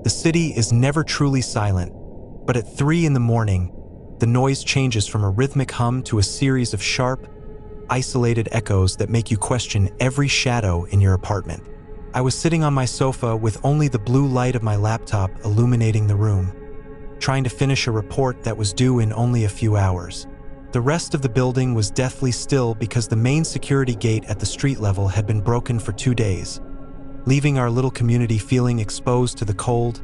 The city is never truly silent, but at 3 in the morning, the noise changes from a rhythmic hum to a series of sharp, isolated echoes that make you question every shadow in your apartment. I was sitting on my sofa with only the blue light of my laptop illuminating the room, trying to finish a report that was due in only a few hours. The rest of the building was deathly still because the main security gate at the street level had been broken for 2 days, leaving our little community feeling exposed to the cold,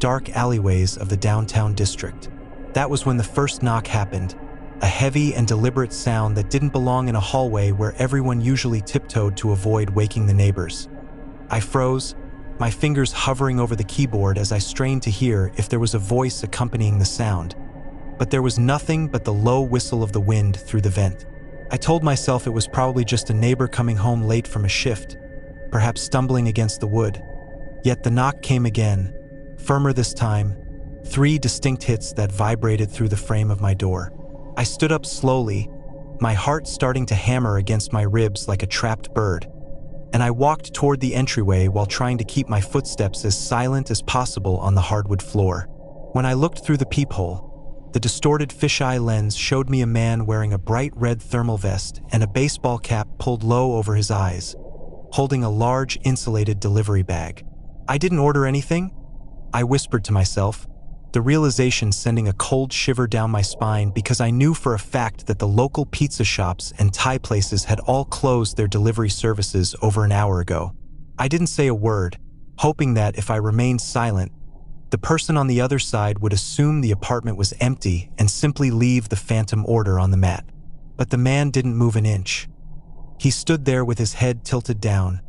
dark alleyways of the downtown district. That was when the first knock happened, a heavy and deliberate sound that didn't belong in a hallway where everyone usually tiptoed to avoid waking the neighbors. I froze, my fingers hovering over the keyboard as I strained to hear if there was a voice accompanying the sound. But there was nothing but the low whistle of the wind through the vent. I told myself it was probably just a neighbor coming home late from a shift, perhaps stumbling against the wood. Yet the knock came again, firmer this time, 3 distinct hits that vibrated through the frame of my door. I stood up slowly, my heart starting to hammer against my ribs like a trapped bird, and I walked toward the entryway while trying to keep my footsteps as silent as possible on the hardwood floor. When I looked through the peephole, the distorted fisheye lens showed me a man wearing a bright red thermal vest and a baseball cap pulled low over his eyes, holding a large insulated delivery bag. "I didn't order anything," I whispered to myself, the realization sending a cold shiver down my spine because I knew for a fact that the local pizza shops and Thai places had all closed their delivery services over an hour ago. I didn't say a word, hoping that if I remained silent, the person on the other side would assume the apartment was empty and simply leave the phantom order on the mat. But the man didn't move an inch. He stood there with his head tilted down,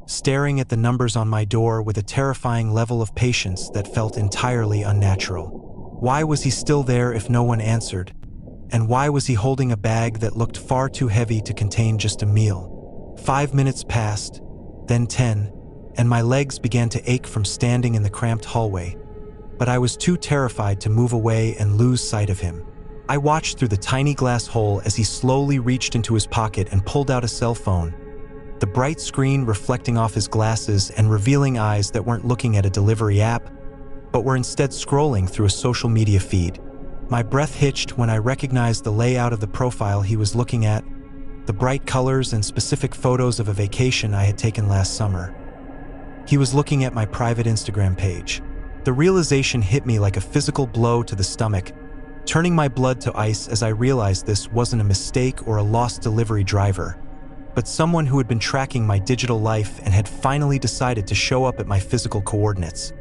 staring at the numbers on my door with a terrifying level of patience that felt entirely unnatural. Why was he still there if no one answered? And why was he holding a bag that looked far too heavy to contain just a meal? 5 minutes passed, then 10, and my legs began to ache from standing in the cramped hallway. But I was too terrified to move away and lose sight of him. I watched through the tiny glass hole as he slowly reached into his pocket and pulled out a cell phone, the bright screen reflecting off his glasses and revealing eyes that weren't looking at a delivery app, but were instead scrolling through a social media feed. My breath hitched when I recognized the layout of the profile he was looking at, the bright colors and specific photos of a vacation I had taken last summer. He was looking at my private Instagram page. The realization hit me like a physical blow to the stomach, turning my blood to ice as I realized this wasn't a mistake or a lost delivery driver, but someone who had been tracking my digital life and had finally decided to show up at my physical coordinates.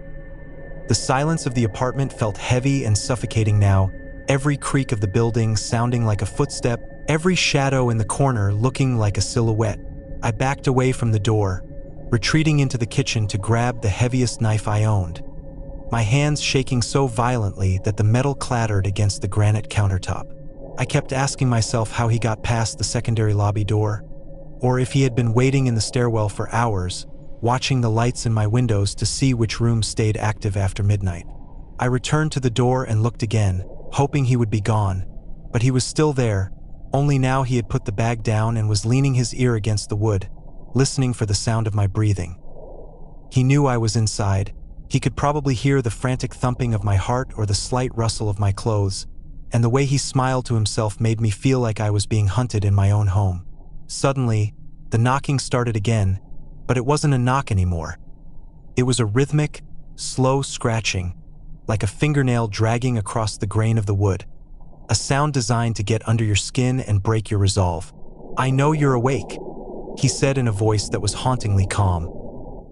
The silence of the apartment felt heavy and suffocating now, every creak of the building sounding like a footstep, every shadow in the corner looking like a silhouette. I backed away from the door, retreating into the kitchen to grab the heaviest knife I owned, my hands shaking so violently that the metal clattered against the granite countertop. I kept asking myself how he got past the secondary lobby door, or if he had been waiting in the stairwell for hours, watching the lights in my windows to see which rooms stayed active after midnight. I returned to the door and looked again, hoping he would be gone, but he was still there, only now he had put the bag down and was leaning his ear against the wood, listening for the sound of my breathing. He knew I was inside. He could probably hear the frantic thumping of my heart or the slight rustle of my clothes, and the way he smiled to himself made me feel like I was being hunted in my own home. Suddenly, the knocking started again, but it wasn't a knock anymore. It was a rhythmic, slow scratching, like a fingernail dragging across the grain of the wood, a sound designed to get under your skin and break your resolve. "I know you're awake," he said in a voice that was hauntingly calm,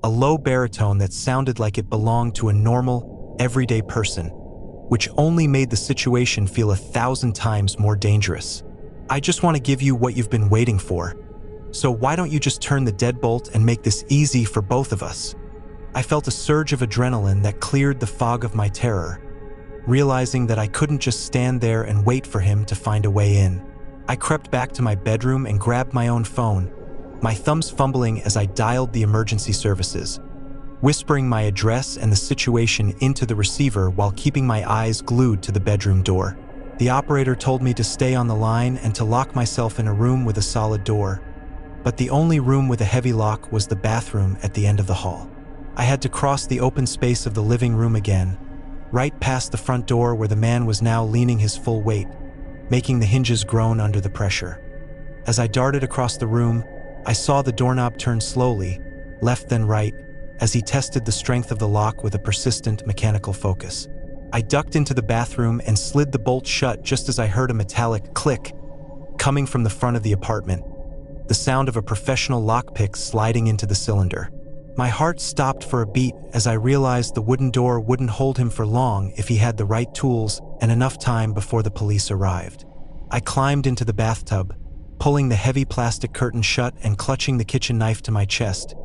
a low baritone that sounded like it belonged to a normal, everyday person, which only made the situation feel 1,000 times more dangerous. "I just want to give you what you've been waiting for. So why don't you just turn the deadbolt and make this easy for both of us?" I felt a surge of adrenaline that cleared the fog of my terror, realizing that I couldn't just stand there and wait for him to find a way in. I crept back to my bedroom and grabbed my own phone, my thumbs fumbling as I dialed the emergency services, whispering my address and the situation into the receiver while keeping my eyes glued to the bedroom door. The operator told me to stay on the line and to lock myself in a room with a solid door, but the only room with a heavy lock was the bathroom at the end of the hall. I had to cross the open space of the living room again, right past the front door where the man was now leaning his full weight, making the hinges groan under the pressure. As I darted across the room, I saw the doorknob turn slowly, left then right, as he tested the strength of the lock with a persistent mechanical focus. I ducked into the bathroom and slid the bolt shut just as I heard a metallic click coming from the front of the apartment, the sound of a professional lockpick sliding into the cylinder. My heart stopped for a beat as I realized the wooden door wouldn't hold him for long if he had the right tools and enough time before the police arrived. I climbed into the bathtub, pulling the heavy plastic curtain shut and clutching the kitchen knife to my chest,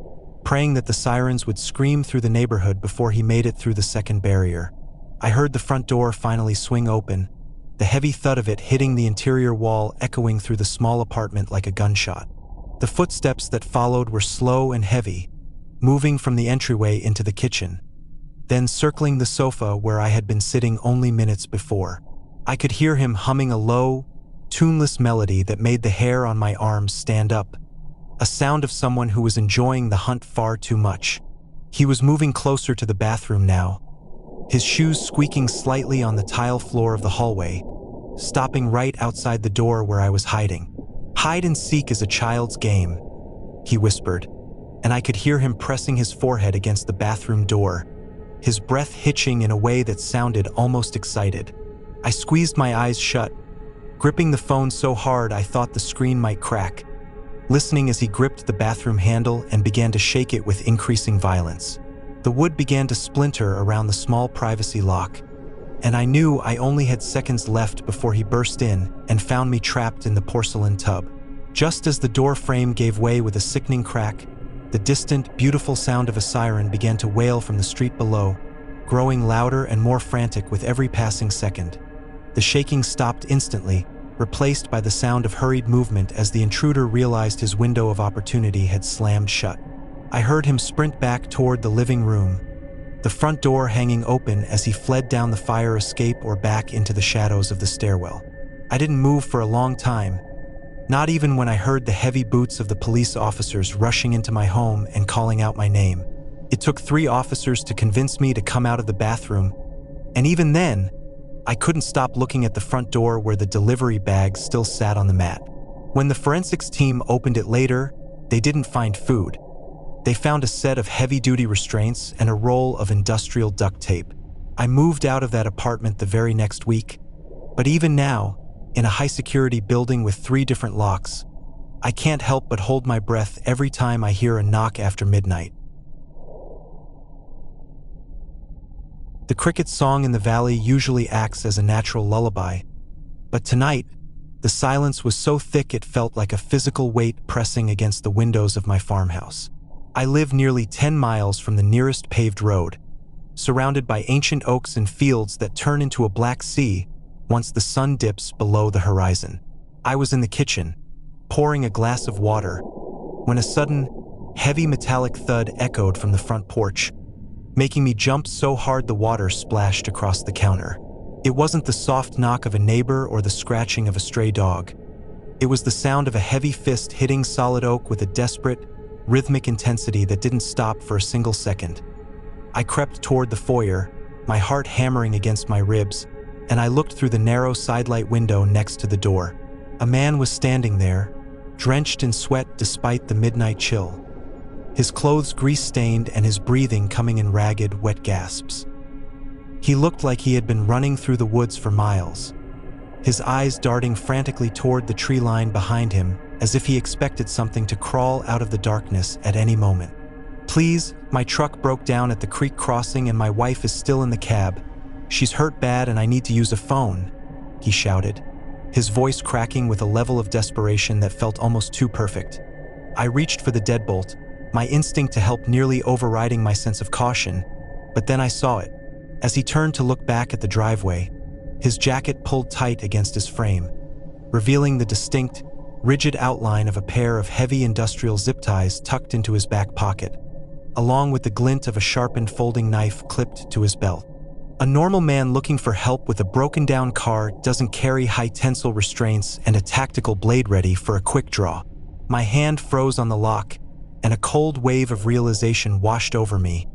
praying that the sirens would scream through the neighborhood before he made it through the second barrier. I heard the front door finally swing open, the heavy thud of it hitting the interior wall echoing through the small apartment like a gunshot. The footsteps that followed were slow and heavy, moving from the entryway into the kitchen, then circling the sofa where I had been sitting only minutes before. I could hear him humming a low, tuneless melody that made the hair on my arms stand up, a sound of someone who was enjoying the hunt far too much. He was moving closer to the bathroom now, his shoes squeaking slightly on the tile floor of the hallway, stopping right outside the door where I was hiding. "Hide and seek is a child's game," he whispered, and I could hear him pressing his forehead against the bathroom door, his breath hitching in a way that sounded almost excited. I squeezed my eyes shut, gripping the phone so hard I thought the screen might crack, listening as he gripped the bathroom handle and began to shake it with increasing violence. The wood began to splinter around the small privacy lock, and I knew I only had seconds left before he burst in and found me trapped in the porcelain tub. Just as the door frame gave way with a sickening crack, the distant, beautiful sound of a siren began to wail from the street below, growing louder and more frantic with every passing second. The shaking stopped instantly, replaced by the sound of hurried movement as the intruder realized his window of opportunity had slammed shut. I heard him sprint back toward the living room, the front door hanging open as he fled down the fire escape or back into the shadows of the stairwell. I didn't move for a long time, not even when I heard the heavy boots of the police officers rushing into my home and calling out my name. It took 3 officers to convince me to come out of the bathroom, and even then, I couldn't stop looking at the front door where the delivery bag still sat on the mat. When the forensics team opened it later, they didn't find food. They found a set of heavy-duty restraints and a roll of industrial duct tape. I moved out of that apartment the very next week, but even now, in a high-security building with 3 different locks, I can't help but hold my breath every time I hear a knock after midnight. The cricket song in the valley usually acts as a natural lullaby, but tonight, the silence was so thick it felt like a physical weight pressing against the windows of my farmhouse. I live nearly 10 miles from the nearest paved road, surrounded by ancient oaks and fields that turn into a black sea once the sun dips below the horizon. I was in the kitchen, pouring a glass of water, when a sudden, heavy metallic thud echoed from the front porch, making me jump so hard the water splashed across the counter. It wasn't the soft knock of a neighbor or the scratching of a stray dog. It was the sound of a heavy fist hitting solid oak with a desperate, rhythmic intensity that didn't stop for a single second. I crept toward the foyer, my heart hammering against my ribs, and I looked through the narrow sidelight window next to the door. A man was standing there, drenched in sweat despite the midnight chill, his clothes grease-stained and his breathing coming in ragged, wet gasps. He looked like he had been running through the woods for miles, his eyes darting frantically toward the tree line behind him as if he expected something to crawl out of the darkness at any moment. "Please, my truck broke down at the creek crossing and my wife is still in the cab. She's hurt bad and I need to use a phone," he shouted, his voice cracking with a level of desperation that felt almost too perfect. I reached for the deadbolt, my instinct to help nearly overriding my sense of caution, but then I saw it. As he turned to look back at the driveway, his jacket pulled tight against his frame, revealing the distinct, rigid outline of a pair of heavy industrial zip ties tucked into his back pocket, along with the glint of a sharpened folding knife clipped to his belt. A normal man looking for help with a broken-down car doesn't carry high-tensile restraints and a tactical blade ready for a quick draw. My hand froze on the lock, and a cold wave of realization washed over me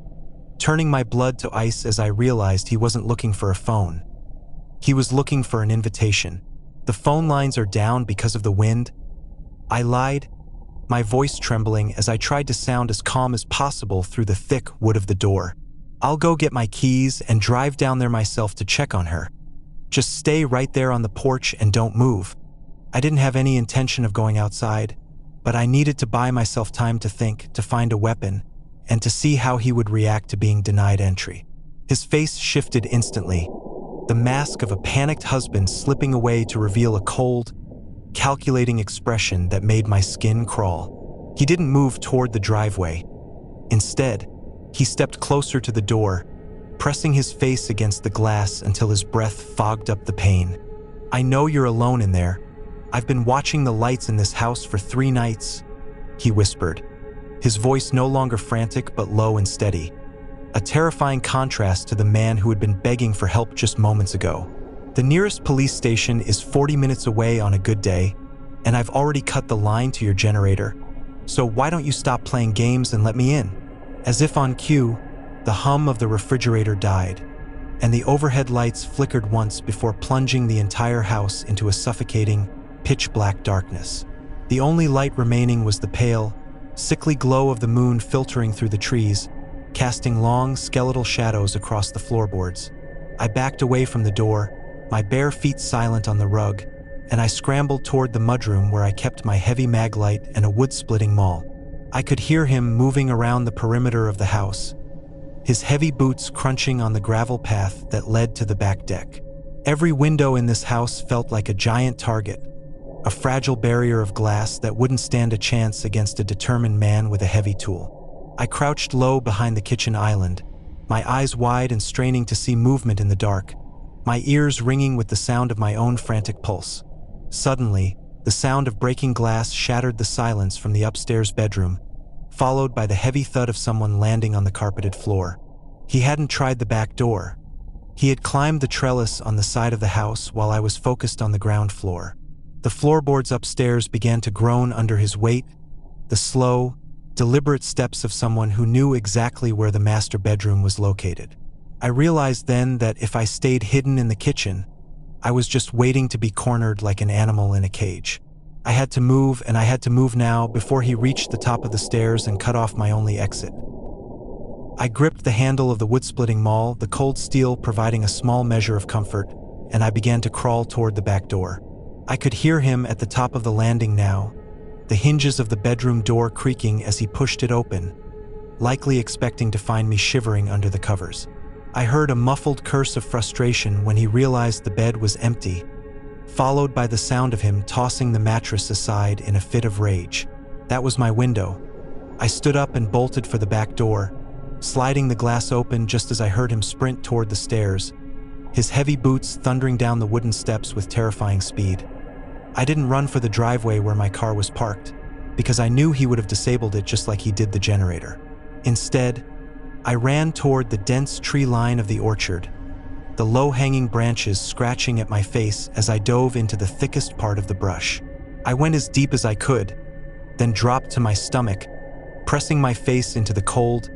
turning my blood to ice as I realized he wasn't looking for a phone. He was looking for an invitation. "The phone lines are down because of the wind," I lied, my voice trembling as I tried to sound as calm as possible through the thick wood of the door. "I'll go get my keys and drive down there myself to check on her. Just stay right there on the porch and don't move." I didn't have any intention of going outside, but I needed to buy myself time to think, to find a weapon, and to see how he would react to being denied entry. His face shifted instantly, the mask of a panicked husband slipping away to reveal a cold, calculating expression that made my skin crawl. He didn't move toward the driveway. Instead, he stepped closer to the door, pressing his face against the glass until his breath fogged up the pain. "I know you're alone in there. I've been watching the lights in this house for 3 nights, he whispered, his voice no longer frantic but low and steady, a terrifying contrast to the man who had been begging for help just moments ago. "The nearest police station is 40 minutes away on a good day, and I've already cut the line to your generator, so why don't you stop playing games and let me in?" As if on cue, the hum of the refrigerator died, and the overhead lights flickered once before plunging the entire house into a suffocating, pitch-black darkness. The only light remaining was the pale, sickly glow of the moon filtering through the trees, casting long, skeletal shadows across the floorboards. I backed away from the door, my bare feet silent on the rug, and I scrambled toward the mudroom where I kept my heavy mag light and a wood-splitting maul. I could hear him moving around the perimeter of the house, his heavy boots crunching on the gravel path that led to the back deck. Every window in this house felt like a giant target, a fragile barrier of glass that wouldn't stand a chance against a determined man with a heavy tool. I crouched low behind the kitchen island, my eyes wide and straining to see movement in the dark, my ears ringing with the sound of my own frantic pulse. Suddenly, the sound of breaking glass shattered the silence from the upstairs bedroom, followed by the heavy thud of someone landing on the carpeted floor. He hadn't tried the back door. He had climbed the trellis on the side of the house while I was focused on the ground floor. The floorboards upstairs began to groan under his weight, the slow, deliberate steps of someone who knew exactly where the master bedroom was located. I realized then that if I stayed hidden in the kitchen, I was just waiting to be cornered like an animal in a cage. I had to move, and I had to move now before he reached the top of the stairs and cut off my only exit. I gripped the handle of the wood-splitting maul, the cold steel providing a small measure of comfort, and I began to crawl toward the back door. I could hear him at the top of the landing now, the hinges of the bedroom door creaking as he pushed it open, likely expecting to find me shivering under the covers. I heard a muffled curse of frustration when he realized the bed was empty, followed by the sound of him tossing the mattress aside in a fit of rage. That was my window. I stood up and bolted for the back door, sliding the glass open just as I heard him sprint toward the stairs, his heavy boots thundering down the wooden steps with terrifying speed. I didn't run for the driveway where my car was parked, because I knew he would have disabled it just like he did the generator. Instead, I ran toward the dense tree line of the orchard, the low-hanging branches scratching at my face as I dove into the thickest part of the brush. I went as deep as I could, then dropped to my stomach, pressing my face into the cold,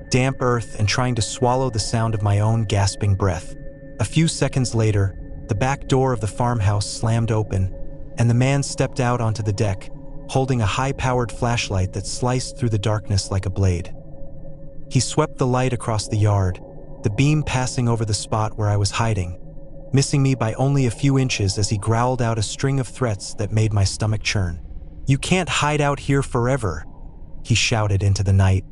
damp earth and trying to swallow the sound of my own gasping breath. A few seconds later, the back door of the farmhouse slammed open, and the man stepped out onto the deck, holding a high-powered flashlight that sliced through the darkness like a blade. He swept the light across the yard, the beam passing over the spot where I was hiding, missing me by only a few inches as he growled out a string of threats that made my stomach churn. "You can't hide out here forever," he shouted into the night,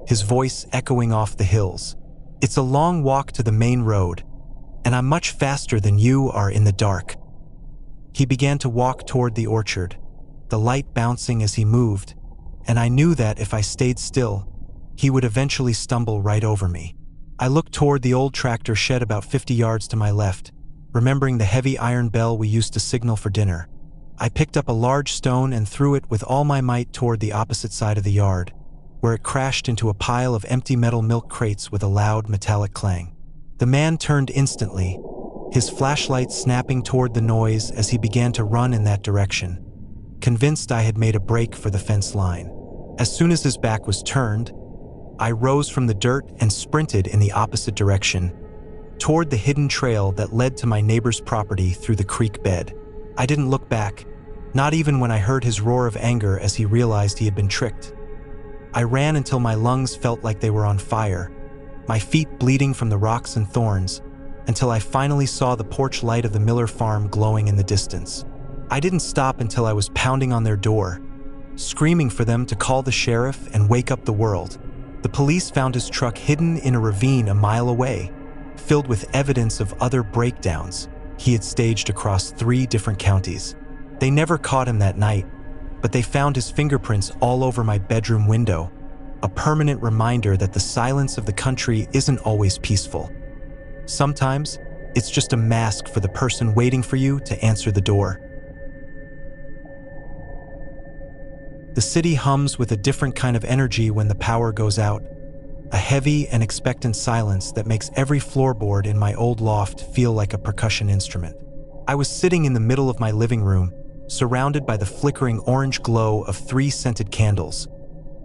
his voice echoing off the hills. "It's a long walk to the main road, and I'm much faster than you are in the dark." He began to walk toward the orchard, the light bouncing as he moved, and I knew that if I stayed still, he would eventually stumble right over me. I looked toward the old tractor shed about 50 yards to my left, remembering the heavy iron bell we used to signal for dinner. I picked up a large stone and threw it with all my might toward the opposite side of the yard, where it crashed into a pile of empty metal milk crates with a loud metallic clang. The man turned instantly, his flashlight snapping toward the noise as he began to run in that direction, convinced I had made a break for the fence line. As soon as his back was turned, I rose from the dirt and sprinted in the opposite direction, toward the hidden trail that led to my neighbor's property through the creek bed. I didn't look back, not even when I heard his roar of anger as he realized he had been tricked. I ran until my lungs felt like they were on fire, my feet bleeding from the rocks and thorns, until I finally saw the porch light of the Miller farm glowing in the distance. I didn't stop until I was pounding on their door, screaming for them to call the sheriff and wake up the world. The police found his truck hidden in a ravine a mile away, filled with evidence of other breakdowns he had staged across 3 different counties. They never caught him that night, but they found his fingerprints all over my bedroom window, a permanent reminder that the silence of the country isn't always peaceful. Sometimes, it's just a mask for the person waiting for you to answer the door. The city hums with a different kind of energy when the power goes out, a heavy and expectant silence that makes every floorboard in my old loft feel like a percussion instrument. I was sitting in the middle of my living room, surrounded by the flickering orange glow of 3 scented candles,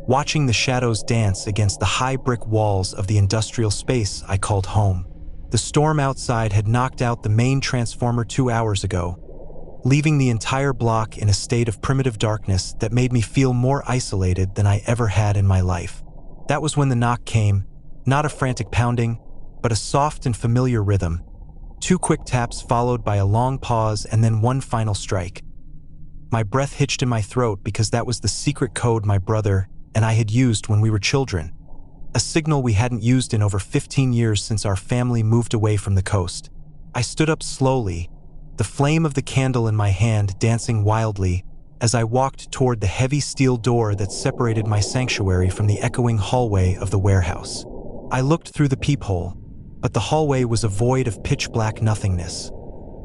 watching the shadows dance against the high brick walls of the industrial space I called home. The storm outside had knocked out the main transformer 2 hours ago, leaving the entire block in a state of primitive darkness that made me feel more isolated than I ever had in my life. That was when the knock came, not a frantic pounding, but a soft and familiar rhythm. 2 quick taps followed by a long pause and then one final strike. My breath hitched in my throat because that was the secret code my brother and I had used when we were children, a signal we hadn't used in over 15 years since our family moved away from the coast. I stood up slowly, the flame of the candle in my hand dancing wildly as I walked toward the heavy steel door that separated my sanctuary from the echoing hallway of the warehouse. I looked through the peephole, but the hallway was a void of pitch-black nothingness,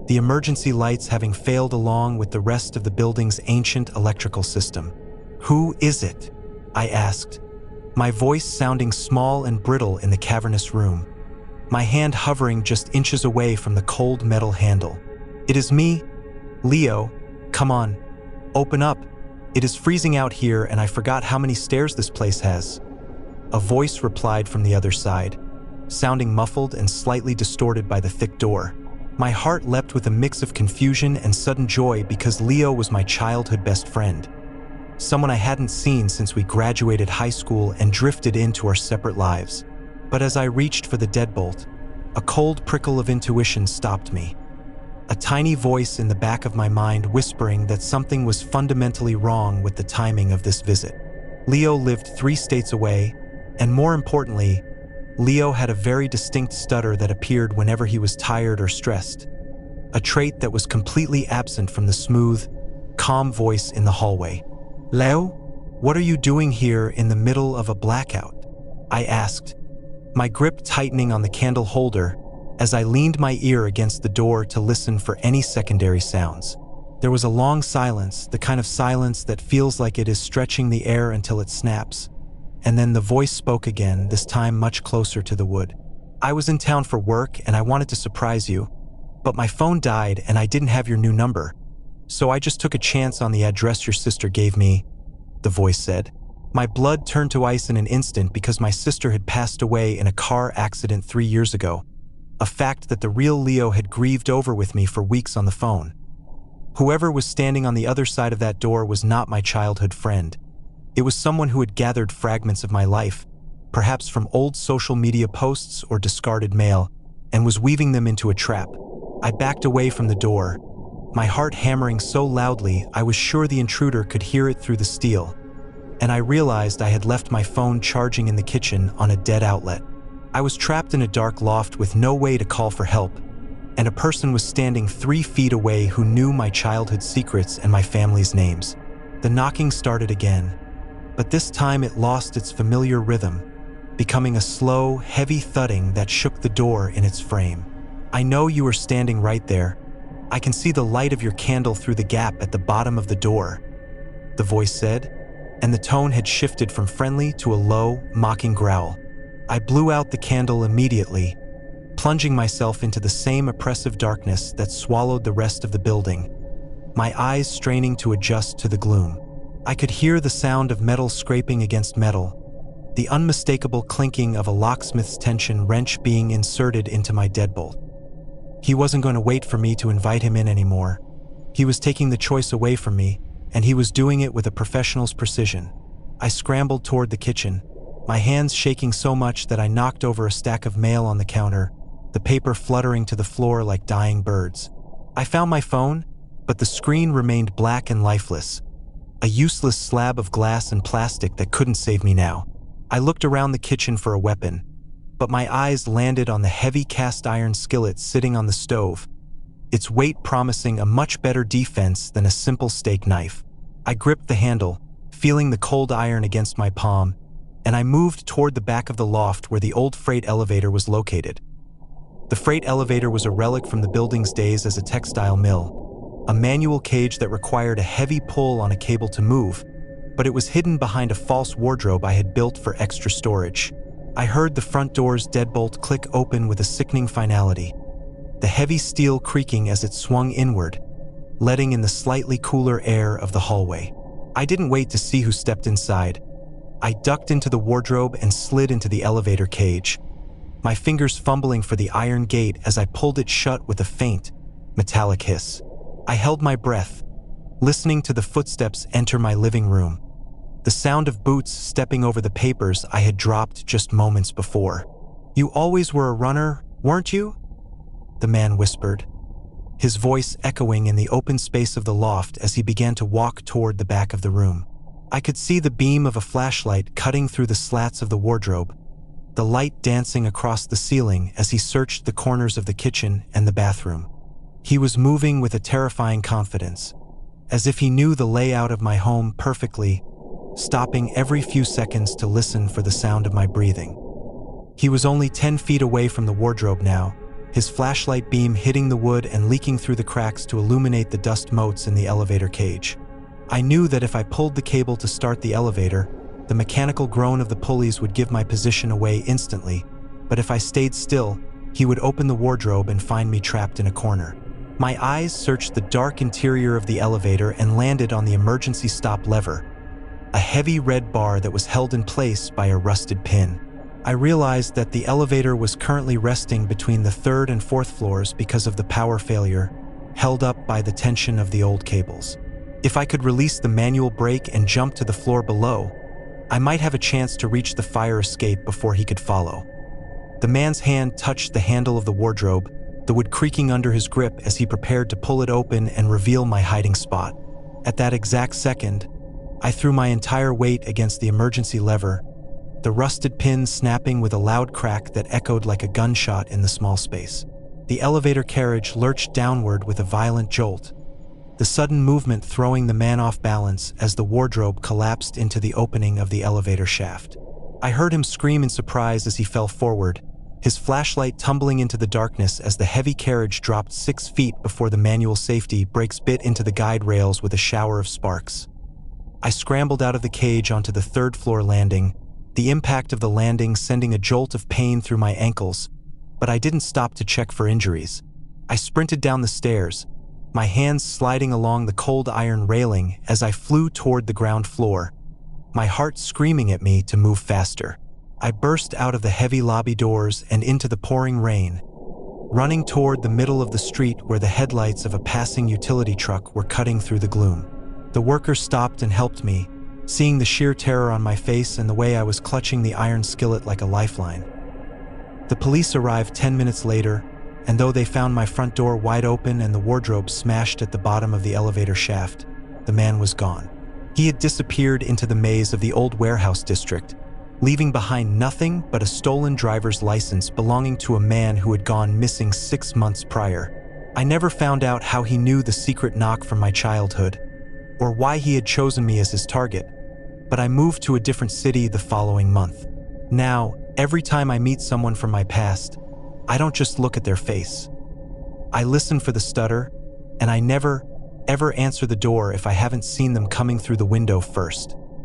the emergency lights having failed along with the rest of the building's ancient electrical system. "Who is it?" I asked, my voice sounding small and brittle in the cavernous room, my hand hovering just inches away from the cold metal handle. "It is me, Leo. Come on, open up. It is freezing out here and I forgot how many stairs this place has." A voice replied from the other side, sounding muffled and slightly distorted by the thick door. My heart leapt with a mix of confusion and sudden joy because Leo was my childhood best friend, someone I hadn't seen since we graduated high school and drifted into our separate lives. But as I reached for the deadbolt, a cold prickle of intuition stopped me. A tiny voice in the back of my mind whispering that something was fundamentally wrong with the timing of this visit. Leo lived 3 states away, and more importantly, Leo had a very distinct stutter that appeared whenever he was tired or stressed, a trait that was completely absent from the smooth, calm voice in the hallway. "Leo, what are you doing here in the middle of a blackout?" I asked, my grip tightening on the candle holder as I leaned my ear against the door to listen for any secondary sounds. There was a long silence, the kind of silence that feels like it is stretching the air until it snaps. And then the voice spoke again, this time much closer to the wood. "I was in town for work and I wanted to surprise you, but my phone died and I didn't have your new number. So I just took a chance on the address your sister gave me," the voice said. My blood turned to ice in an instant because my sister had passed away in a car accident 3 years ago, a fact that the real Leo had grieved over with me for weeks on the phone. Whoever was standing on the other side of that door was not my childhood friend. It was someone who had gathered fragments of my life, perhaps from old social media posts or discarded mail, and was weaving them into a trap. I backed away from the door, my heart hammering so loudly I was sure the intruder could hear it through the steel, and I realized I had left my phone charging in the kitchen on a dead outlet. I was trapped in a dark loft with no way to call for help, and a person was standing 3 feet away who knew my childhood secrets and my family's names. The knocking started again, but this time it lost its familiar rhythm, becoming a slow, heavy thudding that shook the door in its frame. "I know you are standing right there. I can see the light of your candle through the gap at the bottom of the door," the voice said, and the tone had shifted from friendly to a low, mocking growl. I blew out the candle immediately, plunging myself into the same oppressive darkness that swallowed the rest of the building, my eyes straining to adjust to the gloom. I could hear the sound of metal scraping against metal, the unmistakable clinking of a locksmith's tension wrench being inserted into my deadbolt. He wasn't going to wait for me to invite him in anymore. He was taking the choice away from me, and he was doing it with a professional's precision. I scrambled toward the kitchen, my hands shaking so much that I knocked over a stack of mail on the counter, the paper fluttering to the floor like dying birds. I found my phone, but the screen remained black and lifeless, a useless slab of glass and plastic that couldn't save me now. I looked around the kitchen for a weapon, but my eyes landed on the heavy cast iron skillet sitting on the stove, its weight promising a much better defense than a simple steak knife. I gripped the handle, feeling the cold iron against my palm, and I moved toward the back of the loft where the old freight elevator was located. The freight elevator was a relic from the building's days as a textile mill, a manual cage that required a heavy pull on a cable to move, but it was hidden behind a false wardrobe I had built for extra storage. I heard the front door's deadbolt click open with a sickening finality, the heavy steel creaking as it swung inward, letting in the slightly cooler air of the hallway. I didn't wait to see who stepped inside. I ducked into the wardrobe and slid into the elevator cage, my fingers fumbling for the iron gate as I pulled it shut with a faint, metallic hiss. I held my breath, listening to the footsteps enter my living room, the sound of boots stepping over the papers I had dropped just moments before. "You always were a runner, weren't you?" the man whispered, his voice echoing in the open space of the loft as he began to walk toward the back of the room. I could see the beam of a flashlight cutting through the slats of the wardrobe, the light dancing across the ceiling as he searched the corners of the kitchen and the bathroom. He was moving with a terrifying confidence, as if he knew the layout of my home perfectly, stopping every few seconds to listen for the sound of my breathing. He was only 10 feet away from the wardrobe now, his flashlight beam hitting the wood and leaking through the cracks to illuminate the dust motes in the elevator cage. I knew that if I pulled the cable to start the elevator, the mechanical groan of the pulleys would give my position away instantly, but if I stayed still, he would open the wardrobe and find me trapped in a corner. My eyes searched the dark interior of the elevator and landed on the emergency stop lever, a heavy red bar that was held in place by a rusted pin. I realized that the elevator was currently resting between the 3rd and 4th floors because of the power failure, held up by the tension of the old cables. If I could release the manual brake and jump to the floor below, I might have a chance to reach the fire escape before he could follow. The man's hand touched the handle of the wardrobe, the wood creaking under his grip as he prepared to pull it open and reveal my hiding spot. At that exact second, I threw my entire weight against the emergency lever, the rusted pin snapping with a loud crack that echoed like a gunshot in the small space. The elevator carriage lurched downward with a violent jolt, the sudden movement throwing the man off balance as the wardrobe collapsed into the opening of the elevator shaft. I heard him scream in surprise as he fell forward, his flashlight tumbling into the darkness as the heavy carriage dropped 6 feet before the manual safety brakes bit into the guide rails with a shower of sparks. I scrambled out of the cage onto the 3rd floor landing, the impact of the landing sending a jolt of pain through my ankles, but I didn't stop to check for injuries. I sprinted down the stairs, my hands sliding along the cold iron railing as I flew toward the ground floor, my heart screaming at me to move faster. I burst out of the heavy lobby doors and into the pouring rain, running toward the middle of the street where the headlights of a passing utility truck were cutting through the gloom. The worker stopped and helped me, seeing the sheer terror on my face and the way I was clutching the iron skillet like a lifeline. The police arrived 10 minutes later, and though they found my front door wide open and the wardrobe smashed at the bottom of the elevator shaft, the man was gone. He had disappeared into the maze of the old warehouse district, leaving behind nothing but a stolen driver's license belonging to a man who had gone missing 6 months prior. I never found out how he knew the secret knock from my childhood, or why he had chosen me as his target, but I moved to a different city the following month. Now, every time I meet someone from my past, I don't just look at their face. I listen for the stutter, and I never, ever answer the door if I haven't seen them coming through the window first.